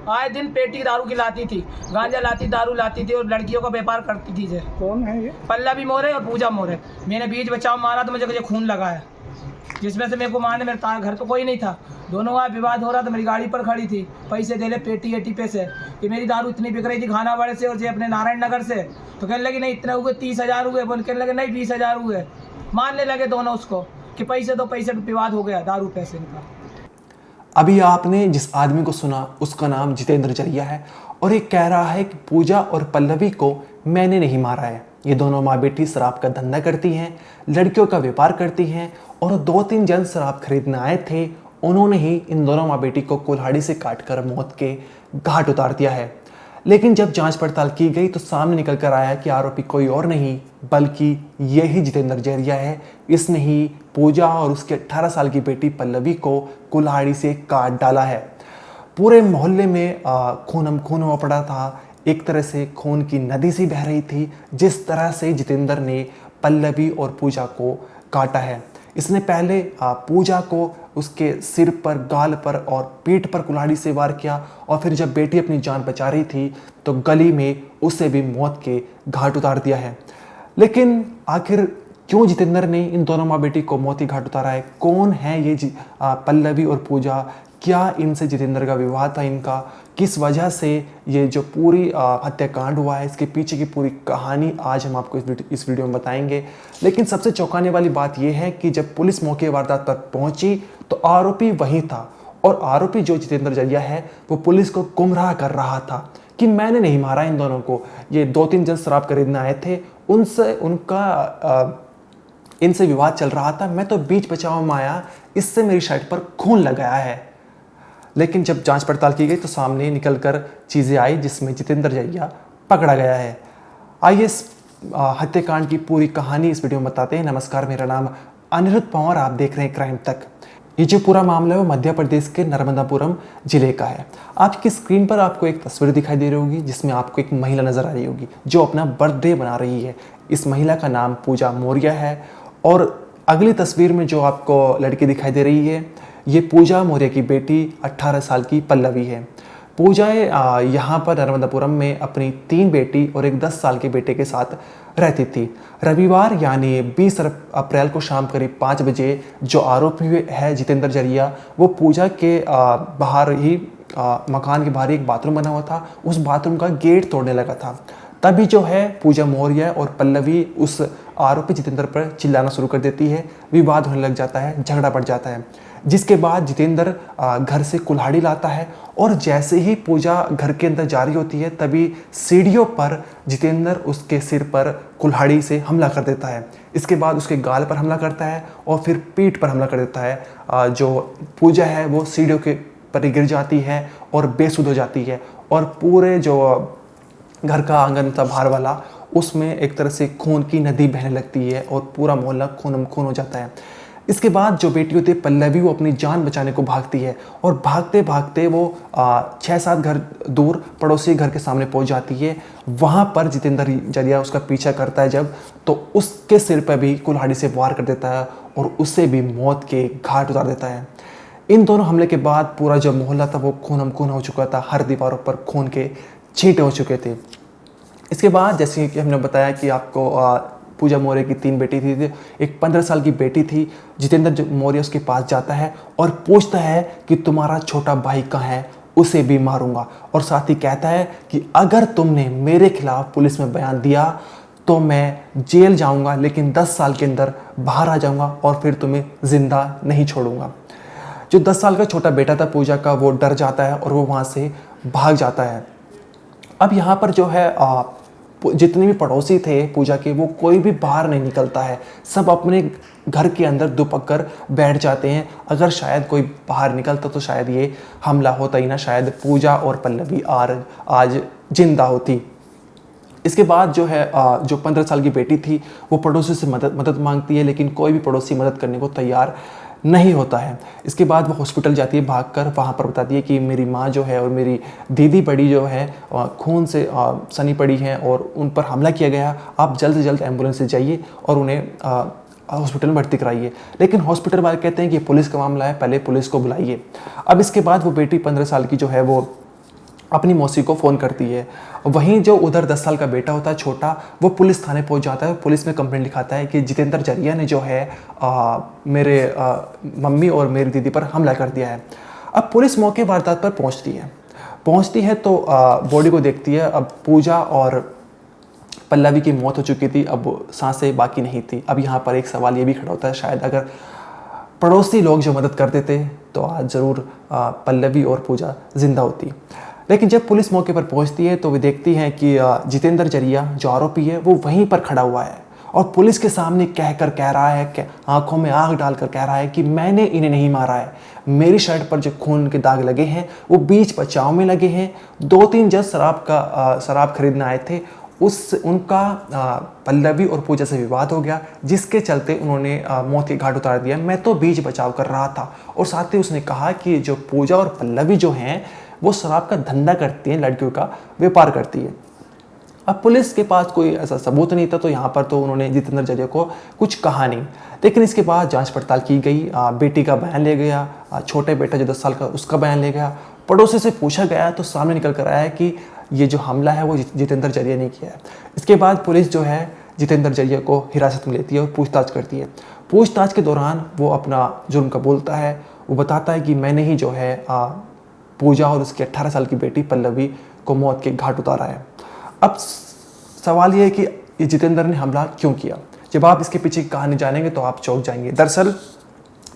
आए दिन पेटी दारू की लाती थी, गांजा लाती, दारू लाती थी और लड़कियों का व्यापार करती थी। जे कौन है ये? पल्लवी मोरे और पूजा मोरे। मैंने बीच बचाव मारा तो मुझे खून लगाया, जिसमें से मेरे को मारने, मेरे घर तो कोई नहीं था। दोनों का विवाद हो रहा था, मेरी गाड़ी पर खड़ी थी, पैसे दे ले पेटी एटी पे से कि मेरी दारू इतनी बिक रही थी खानावाड़े से और जे अपने नारायण नगर से। तो कहने लगे नहीं इतने हुए, 30,000 हुए। बोल कहने लगे नहीं 20,000 हुए। मानने लगे दोनों उसको कि पैसे दो, पैसे पे विवाद हो गया दारू पैसे का। अभी आपने जिस आदमी को सुना उसका नाम जितेंद्र जरिया है और ये कह रहा है कि पूजा और पल्लवी को मैंने नहीं मारा है। ये दोनों माँ बेटी शराब का धंधा करती हैं, लड़कियों का व्यापार करती हैं और 2-3 जन शराब खरीदने आए थे, उन्होंने ही इन दोनों माँ बेटी को कुल्हाड़ी से काटकर मौत के घाट उतार दिया है। लेकिन जब जांच पड़ताल की गई तो सामने निकल कर आया कि आरोपी कोई और नहीं बल्कि यही जितेंद्र जरिया है। इसने ही पूजा और उसके 18 साल की बेटी पल्लवी को कुल्हाड़ी से काट डाला है। पूरे मोहल्ले में खूनम खून हुआ पड़ा था। एक तरह से खून की नदी सी बह रही थी जिस तरह से जितेंद्र ने पल्लवी और पूजा को काटा है। इसने पहले पूजा को उसके सिर पर, गाल पर और पीठ पर कुल्हाड़ी से वार किया और फिर जब बेटी अपनी जान बचा रही थी तो गली में उसे भी मौत के घाट उतार दिया है। लेकिन आखिर क्यों जितेंद्र ने इन दोनों माँ बेटी को मौत के घाट उतारा है? कौन है ये पल्लवी और पूजा? क्या इनसे जितेंद्र का विवाह था इनका? किस वजह से ये जो पूरी हत्याकांड हुआ है, इसके पीछे की पूरी कहानी आज हम आपको इस वीडियो में बताएंगे। लेकिन सबसे चौंकाने वाली बात यह है कि जब पुलिस मौके वारदात तक पहुंची तो आरोपी वहीं था और आरोपी जो जितेंद्र जरिया है वो पुलिस को गुमराह कर रहा था कि मैंने नहीं मारा इन दोनों को, ये 2-3 जन शराब खरीदने आए थे, इनसे विवाद चल रहा था, मैं तो बीच बचाव में आया, इससे मेरी शर्ट पर खून लगाया है। लेकिन जब जांच पड़ताल की गई तो सामने निकलकर चीज़ें आई जिसमें जितेंद्र जरिया पकड़ा गया है। आइए इस हत्याकांड की पूरी कहानी इस वीडियो में बताते हैं। नमस्कार, मेरा नाम अनिरुद्ध पंवार, आप देख रहे हैं क्राइम तक। ये जो पूरा मामला है वो मध्य प्रदेश के नर्मदापुरम जिले का है। आपकी स्क्रीन पर आपको एक तस्वीर दिखाई दे रही होगी जिसमें आपको एक महिला नजर आ रही होगी जो अपना बर्थडे मना रही है। इस महिला का नाम पूजा मोरिया है और अगली तस्वीर में जो आपको लड़की दिखाई दे रही है ये पूजा मोरिया की बेटी 18 साल की पल्लवी है। पूजा यहाँ पर नर्मदापुरम में अपनी 3 बेटी और एक 10 साल के बेटे के साथ रहती थी। रविवार यानी 20 अप्रैल को शाम करीब 5 बजे जो आरोपी है जितेंद्र जरिया वो पूजा के बाहर ही मकान के बाहर एक बाथरूम बना हुआ था, उस बाथरूम का गेट तोड़ने लगा था। तभी जो है पूजा मौर्य और पल्लवी उस आरोपी जितेंद्र पर चिल्लाना शुरू कर देती है। विवाद होने लग जाता है, झगड़ा बढ़ जाता है, जिसके बाद जितेंद्र घर से कुल्हाड़ी लाता है और जैसे ही पूजा घर के अंदर जा रही होती है तभी सीढ़ियों पर जितेंद्र उसके सिर पर कुल्हाड़ी से हमला कर देता है। इसके बाद उसके गाल पर हमला करता है और फिर पीठ पर हमला कर देता है। जो पूजा है वो सीढ़ियों के पर गिर जाती है और बेसुध हो जाती है और पूरे जो घर का आंगन था बाहर वाला उसमें एक तरह से खून की नदी बहने लगती है और पूरा मोहल्ला खून हो जाता है। इसके बाद जो बेटी होती है पल्लवी वो अपनी जान बचाने को भागती है और भागते भागते वो 6-7 घर दूर पड़ोसी घर के सामने पहुंच जाती है। वहाँ पर जितेंद्र जरिया उसका पीछा करता है जब तो उसके सिर पर भी कुल्हाड़ी से वार कर देता है और उसे भी मौत के घाट उतार देता है। इन दोनों हमले के बाद पूरा जो मोहल्ला था वो खून हो चुका था, हर दीवारों पर खून के छींटे हो चुके थे। इसके बाद जैसे कि हमने बताया कि आपको पूजा मौर्य की 3 बेटी थी, एक 15 साल की बेटी थी। जितेंद्र मौर्य उसके पास जाता है और पूछता है कि तुम्हारा छोटा भाई कहाँ है, उसे भी मारूंगा। और साथ ही कहता है कि अगर तुमने मेरे खिलाफ पुलिस में बयान दिया तो मैं जेल जाऊंगा लेकिन 10 साल के अंदर बाहर आ जाऊंगा और फिर तुम्हें जिंदा नहीं छोड़ूंगा। जो 10 साल का छोटा बेटा था पूजा का वो डर जाता है और वो वहाँ से भाग जाता है। अब यहाँ पर जो है जितने भी पड़ोसी थे पूजा के वो कोई भी बाहर नहीं निकलता है, सब अपने घर के अंदर दुपक कर बैठ जाते हैं। अगर शायद कोई बाहर निकलता तो शायद ये हमला होता ही ना, शायद पूजा और पल्लवी आज जिंदा होती। इसके बाद जो है जो 15 साल की बेटी थी वो पड़ोसी से मदद मांगती है लेकिन कोई भी पड़ोसी मदद करने को तैयार नहीं होता है। इसके बाद वो हॉस्पिटल जाती है भागकर, वहाँ पर बताती है कि मेरी माँ जो है और मेरी दीदी बड़ी जो है खून से सनी पड़ी हैं और उन पर हमला किया गया, आप जल्द से जल्द एम्बुलेंस से जाइए और उन्हें हॉस्पिटल में भर्ती कराइए। लेकिन हॉस्पिटल वाले कहते हैं कि पुलिस का मामला है, पहले पुलिस को बुलाइए। अब इसके बाद वो बेटी 15 साल की जो है वो अपनी मौसी को फ़ोन करती है। वहीं जो उधर 10 साल का बेटा होता है छोटा, वो पुलिस थाने पहुंच जाता है और पुलिस में कंप्लेंट लिखाता है कि जितेंद्र जरिया ने जो है मेरे मम्मी और मेरी दीदी पर हमला कर दिया है। अब पुलिस मौके वारदात पर पहुंचती है तो बॉडी को देखती है। अब पूजा और पल्लवी की मौत हो चुकी थी, अब सांसें बाकी नहीं थी। अब यहाँ पर एक सवाल ये भी खड़ा होता है, शायद अगर पड़ोसी लोग जो मदद करते थे तो आज ज़रूर पल्लवी और पूजा जिंदा होती। लेकिन जब पुलिस मौके पर पहुंचती है तो वे देखती हैं कि जितेंद्र जरिया जो आरोपी है वो वहीं पर खड़ा हुआ है और पुलिस के सामने कह रहा है कि आंखों में आग डालकर कह रहा है कि मैंने इन्हें नहीं मारा है। मेरी शर्ट पर जो खून के दाग लगे हैं वो बीच बचाव में लगे हैं। 2-3 जज शराब खरीदने आए थे, उनका पल्लवी और पूजा से विवाद हो गया, जिसके चलते उन्होंने मौत के घाट उतार दिया। मैं तो बीच बचाव कर रहा था। और साथ ही उसने कहा कि जो पूजा और पल्लवी जो हैं वो शराब का धंधा करती हैं, लड़कियों का व्यापार करती है। अब पुलिस के पास कोई ऐसा सबूत नहीं था तो यहाँ पर तो उन्होंने जितेंद्र जरिया को कुछ कहा नहीं। लेकिन इसके बाद जांच पड़ताल की गई, बेटी का बयान ले गया, छोटे बेटा जो 10 साल का उसका बयान ले गया, पड़ोसी से पूछा गया तो सामने निकल कर आया है कि ये जो हमला है वो जितेंद्र जरिया ने किया है। इसके बाद पुलिस जो है जितेंद्र जरिया को हिरासत में लेती है और पूछताछ करती है। पूछताछ के दौरान वो अपना जुर्म कबूलता है। वो बताता है कि मैंने ही जो है पूजा और उसकी 18 साल की बेटी पल्लवी को मौत के घाट उतारा है। अब सवाल ये है कि ये जितेंद्र ने हमला क्यों किया। जब आप इसके पीछे की कहानी जानेंगे तो आप चौंक जाएंगे। दरअसल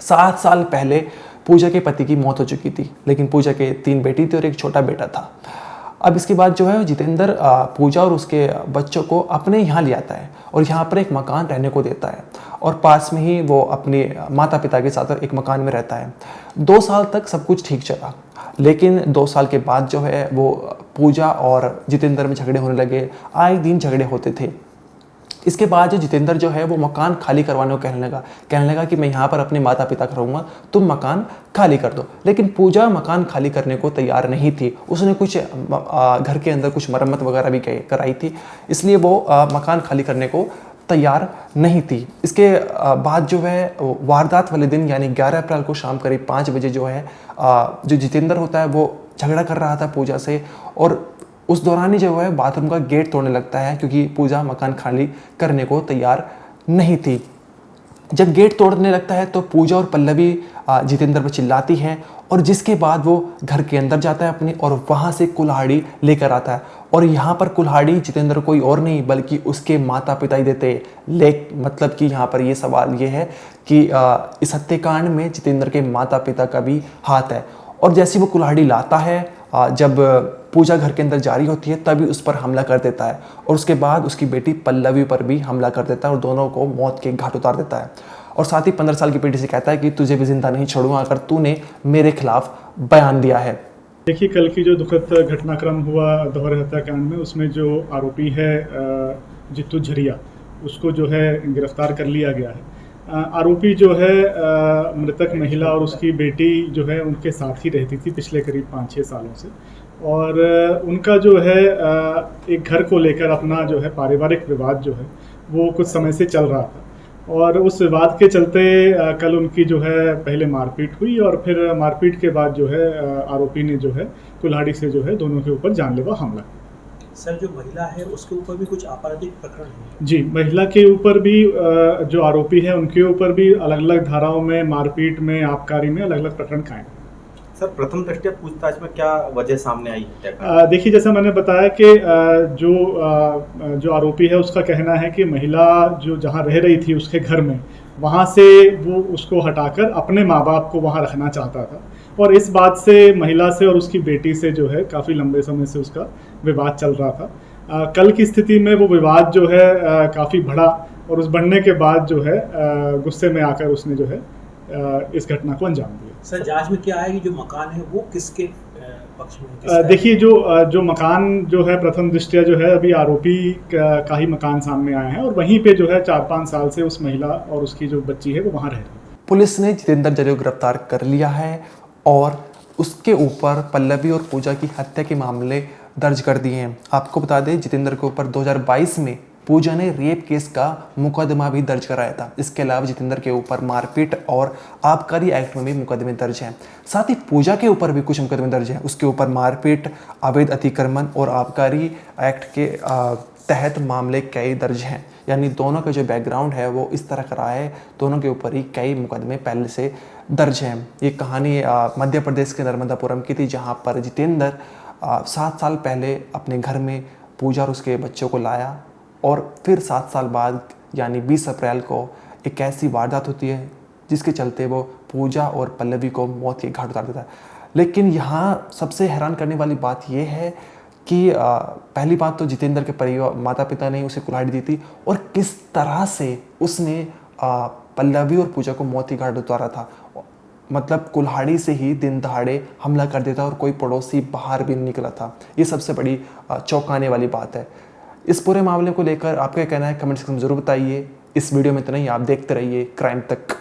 7 साल पहले पूजा के पति की मौत हो चुकी थी, लेकिन पूजा के 3 बेटी थी और एक छोटा बेटा था। अब इसके बाद जो है जितेंद्र पूजा और उसके बच्चों को अपने यहाँ ले आता है और यहाँ पर एक मकान रहने को देता है और पास में ही वो अपने माता पिता के साथ एक मकान में रहता है। 2 साल तक सब कुछ ठीक चला, लेकिन 2 साल के बाद जो है वो पूजा और जितेंद्र में झगड़े होने लगे। आए दिन झगड़े होते थे। इसके बाद जो जितेंद्र जो है वो मकान खाली करवाने को कहने लगा कि मैं यहाँ पर अपने माता पिता का रहूँगा, तुम मकान खाली कर दो। लेकिन पूजा मकान खाली करने को तैयार नहीं थी। उसने कुछ घर के अंदर कुछ मरम्मत वगैरह भी कराई थी, इसलिए वो मकान खाली करने को तैयार नहीं थी। इसके बाद जो है वारदात वाले दिन यानी 11 अप्रैल को शाम करीब 5 बजे जो है जो जितेंद्र होता है वो झगड़ा कर रहा था पूजा से और उस दौरान ही जो है बाथरूम का गेट तोड़ने लगता है, क्योंकि पूजा मकान खाली करने को तैयार नहीं थी। जब गेट तोड़ने लगता है तो पूजा और पल्लवी जितेंद्र पर चिल्लाती हैं और जिसके बाद वो घर के अंदर जाता है अपने और वहाँ से कुल्हाड़ी लेकर आता है। और यहाँ पर कुल्हाड़ी जितेंद्र कोई और नहीं बल्कि उसके माता पिता ही देते हैं। मतलब कि यहाँ पर ये सवाल ये है कि इस हत्याकांड में जितेंद्र के माता पिता का भी हाथ है। और जैसे वो कुल्हाड़ी लाता है, जब पूजा घर के अंदर जा रही होती है तभी उस पर हमला कर देता है और उसके बाद उसकी बेटी पल्लवी पर भी हमला कर देता है और दोनों को मौत के घाट उतार देता है। और साथ ही 15 साल की बेटी से कहता है कि तुझे भी जिंदा नहीं छोड़ूंगा अगर तूने मेरे खिलाफ बयान दिया है। देखिए, कल की जो दुखद घटनाक्रम हुआ दोहरे हत्याकांड में, उसमें जो आरोपी है जितू झरिया, उसको जो है गिरफ्तार कर लिया गया है। आरोपी जो है मृतक महिला और उसकी बेटी जो है उनके साथ ही रहती थी पिछले करीब 5-6 सालों से और उनका जो है एक घर को लेकर अपना जो है पारिवारिक विवाद जो है वो कुछ समय से चल रहा था और उस विवाद के चलते कल उनकी जो है पहले मारपीट हुई और फिर मारपीट के बाद जो है आरोपी ने जो है कुल्हाड़ी से जो है दोनों के ऊपर जानलेवा हमला किया। सर, जो महिला है उसके ऊपर भी कुछ आपराधिक प्रकरण है? जी, महिला के ऊपर भी जो आरोपी है उनके ऊपर भी अलग अलग धाराओं में, मारपीट में, आबकारी में अलग अलग प्रकरण कायम। सर, प्रथम दृष्टया पूछताछ में क्या वजह सामने आई है? देखिए, जैसा मैंने बताया कि जो आरोपी है उसका कहना है कि महिला जो जहाँ रह रही थी उसके घर में, वहाँ से वो उसको हटाकर अपने माँ बाप को वहाँ रखना चाहता था और इस बात से महिला से और उसकी बेटी से जो है काफ़ी लंबे समय से उसका विवाद चल रहा था। कल की स्थिति में वो विवाद जो है काफ़ी बढ़ा और उस बढ़ने के बाद जो है गुस्से में आकर उसने जो है इस घटना को अंजाम दिया। सर, जांच में क्या है कि जो मकान है वो किसके पक्ष में? देखिए, जो मकान जो है प्रथम दृष्टया जो है अभी आरोपी का ही मकान सामने आया है और वहीं पे जो है 4-5 साल से उस महिला और उसकी जो बच्ची है वो वहाँ रह रही है। पुलिस ने जितेंद्र जरिया को गिरफ्तार कर लिया है और उसके ऊपर पल्लवी और पूजा की हत्या के मामले दर्ज कर दिए हैं। आपको बता दें, जितेंद्र के ऊपर 2022 में पूजा ने रेप केस का मुकदमा भी दर्ज कराया था। इसके अलावा जितेंद्र के ऊपर मारपीट और आबकारी एक्ट में भी मुकदमे दर्ज हैं। साथ ही पूजा के ऊपर भी कुछ मुकदमे दर्ज हैं। उसके ऊपर मारपीट, अवैध अतिक्रमण और आबकारी एक्ट के तहत मामले कई दर्ज हैं। यानी दोनों का जो बैकग्राउंड है वो इस तरह का रहा है, दोनों के ऊपर ही कई मुकदमे पहले से दर्ज हैं। ये कहानी मध्य प्रदेश के नर्मदापुरम की थी, जहाँ पर जितेंद्र 7 साल पहले अपने घर में पूजा और उसके बच्चों को लाया और फिर 7 साल बाद यानी 20 अप्रैल को एक ऐसी वारदात होती है जिसके चलते वो पूजा और पल्लवी को मौत के घाट उतार देता है। लेकिन यहाँ सबसे हैरान करने वाली बात यह है कि पहली बात तो जितेंद्र के परिवार माता पिता ने उसे कुल्हाड़ी दी थी और किस तरह से उसने पल्लवी और पूजा को मौत के घाट उतारा था। मतलब कुल्हाड़ी से ही दिन दहाड़े हमला कर देता और कोई पड़ोसी बाहर भी नहीं निकला था। ये सबसे बड़ी चौंकाने वाली बात है। इस पूरे मामले को लेकर आपका क्या कहना है कमेंट सेक्शन में ज़रूर बताइए। इस वीडियो में इतना ही, आप देखते रहिए क्राइम तक।